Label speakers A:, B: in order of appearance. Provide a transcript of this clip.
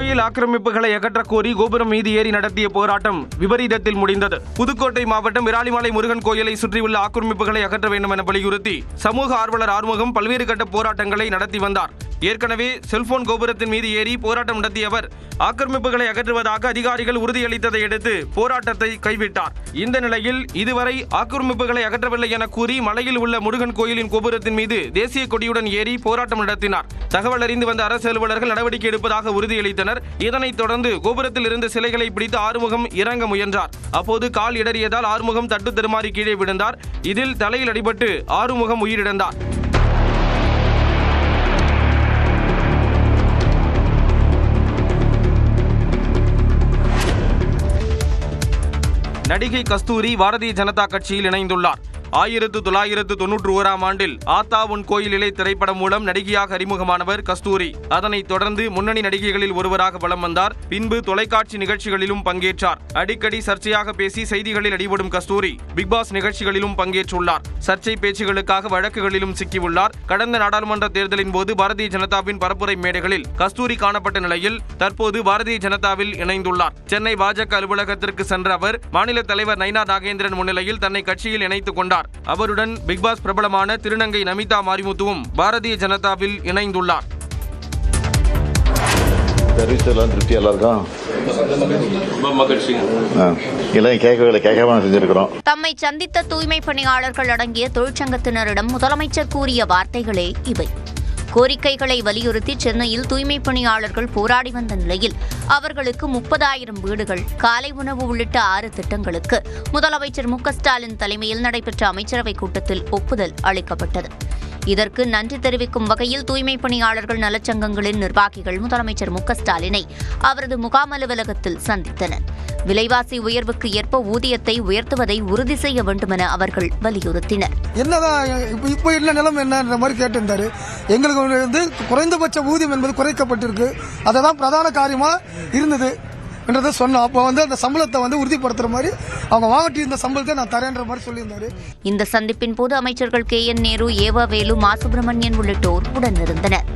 A: கோயில் ஆக்கிரமிப்புகளை அகற்றக் கோரி கோபுரம் மீது ஏறி நடத்திய போராட்டம் விபரீதத்தில் முடிந்தது. புதுக்கோட்டை மாவட்டம் விராலிமலை முருகன் கோயிலை சுற்றியுள்ள ஆக்கிரமிப்புகளை அகற்ற வேண்டும் என வலியுறுத்தி சமூக ஆர்வலர் ஆறுமுகம் பல்வேறு கட்ட போராட்டங்களை நடத்தி வந்தார். ஏற்கனவே செல்போன் கோபுரத்தின் மீது ஏறி போராட்டம் நடத்திய அவர் ஆக்கிரமிப்புகளை அகற்றுவதாக அதிகாரிகள் உறுதியளித்ததை அடுத்து போராட்டத்தை கைவிட்டார். இந்த நிலையில் இதுவரை ஆக்கிரமிப்புகளை அகற்றவில்லை என கூறி மலையில் உள்ள முருகன் கோயிலின் கோபுரத்தின் மீது தேசிய கொடியுடன் ஏறி போராட்டம் நடத்தினார். தகவல் அறிந்து வந்த அரசு அலுவலர்கள் நடவடிக்கை எடுப்பதாக உறுதியளித்தனர். இதனைத் தொடர்ந்து கோபுரத்தில் இருந்த சிலைகளை பிடித்து ஆறுமுகம் இறங்க முயன்றார். அப்போது கால் இடறியதால் ஆறுமுகம் தட்டு தடுமாறி கீழே விழுந்தார். இதில் தலையில் அடிபட்டு ஆறுமுகம் உயிரிழந்தார். நடிகை கஸ்தூரி பாரதிய ஜனதா கட்சியில் இணைந்துள்ளார். 1991ஆம் ஆண்டில் ஆத்தா உன் கோயிலிலே திரைப்படம் மூலம் நடிகையாக அறிமுகமானவர் கஸ்தூரி. அதனைத் தொடர்ந்து முன்னணி நடிகைகளில் ஒருவராக வலம் வந்தார். பின்பு தொலைக்காட்சி நிகழ்ச்சிகளிலும் பங்கேற்றார். அடிக்கடி சர்ச்சையாக பேசி செய்திகளில் அடிபடும் கஸ்தூரி பிக்பாஸ் நிகழ்ச்சிகளிலும் பங்கேற்றுள்ளார். சர்ச்சை பேச்சுகளுக்காக வழக்குகளிலும் சிக்கியுள்ளார். கடந்த நாடாளுமன்ற தேர்தலின் போது பாரதிய ஜனதாவின் பரப்புரை மேடைகளில் கஸ்தூரி காணப்பட்ட நிலையில் தற்போது பாரதிய ஜனதாவில் இணைந்துள்ளார். சென்னை பாஜக அலுவலகத்திற்கு சென்ற அவர் மாநில தலைவர் நைனா நாகேந்திரன் முன்னிலையில் தன்னை கட்சியில் இணைத்துக் கொண்டார். அவருடன் பிக்பாஸ் பிரபலமான திருநங்கை நமிதா மாரிமுத்துவும் பாரதிய ஜனதாவில் இணைந்துள்ளார்.
B: தம்மை சந்தித்த தூய்மை பணியாளர்கள் அடங்கிய தொழிற்சங்கத்தினரிடம் முதலமைச்சர் கூறிய வார்த்தைகளே இவை. கோரிக்கைகளை வலியுறுத்தி சென்னையில் தூய்மை பணியாளர்கள் போராடி வந்த நிலையில் அவர்களுக்கு 30,000 வீடுகள், காலை உணவு உள்ளிட்ட 6 திட்டங்களுக்கு முதலமைச்சர் மு.க.ஸ்டாலின் தலைமையில் நடைபெற்ற அமைச்சரவைக் கூட்டத்தில் ஒப்புதல் அளிக்கப்பட்டது. இதற்கு நன்றி தெரிவிக்கும் வகையில் தூய்மை பணியாளர்கள் நலச்சங்கங்களின் நிர்வாகிகள் முதலமைச்சர் மு.க.ஸ்டாலினை அவரது முகாம் அலுவலகத்தில் சந்தித்தனர். விலைவாசி உயர்வுக்கு ஏற்ப ஊதியத்தை உயர்த்துவதை உறுதி செய்ய வேண்டும் என அவர்கள் வலியுறுத்தினர்.
C: என்னதான் இப்போ இல்ல நிலம் என்னன்ற மாதிரி கேட்டிருந்தாரு. எங்களுக்கு குறைந்தபட்ச ஊதியம் என்பது குறைக்கப்பட்டிருக்கு. அததான் பிரதான காரியமா இருந்தது என்றதை சொன்னோம். அப்போ அந்த சம்பளத்தை உறுதிப்படுத்துற மாதிரி அவங்க வாங்கிட்டு இருந்த சம்பளத்தை நான் தரேன்ற மாதிரி சொல்லியிருந்தாரு.
B: இந்த சந்திப்பின் போது அமைச்சர்கள் KN நேரு, ஏவா வேலு, மா சுப்பிரமணியன் உள்ளிட்டோர் உடனிருந்தனர்.